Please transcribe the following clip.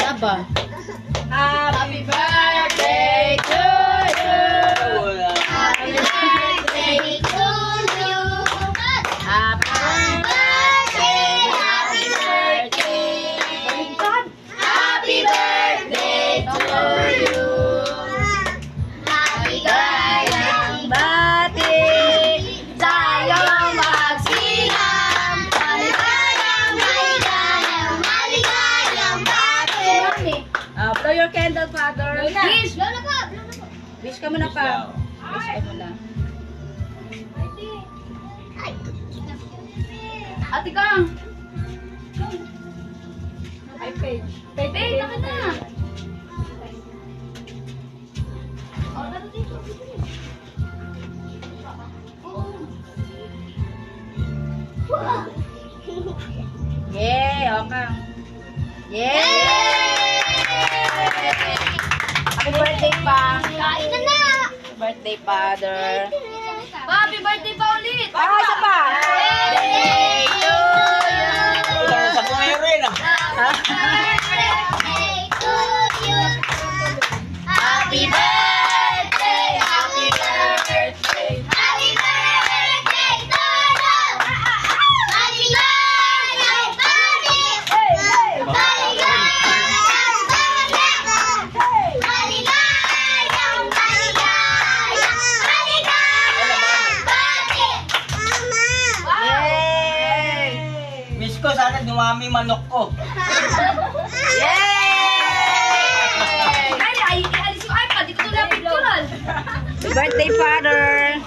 Aba. Happy birthday to you. Happy birthday to you. Happy birthday. Happy birthday. Happy birthday to you. Maligayang bati sa'yong magsilang. Maligayang bati. Blow your candle, Father. Please, blow na ka. Wish ka muna pa. Wish ka muna. Ate Kang. Ay, Paige. Paige, taka na. Yay! Okay. Yay! Happy birthday, pa. Kain na na. Happy birthday, Father. Happy birthday pa ulit. Isa pa. Birthday to you. Sa pumayo rin ah. Birthday to you. Happy birthday. Happy birthday. Happy birthday to you. Maligayang bati. Maligayang Yay! Miss ko, sana dumami manok ko. Yay! Ay, alis yung iPad. Di ko ito lapit ko lang. Happy birthday, Father.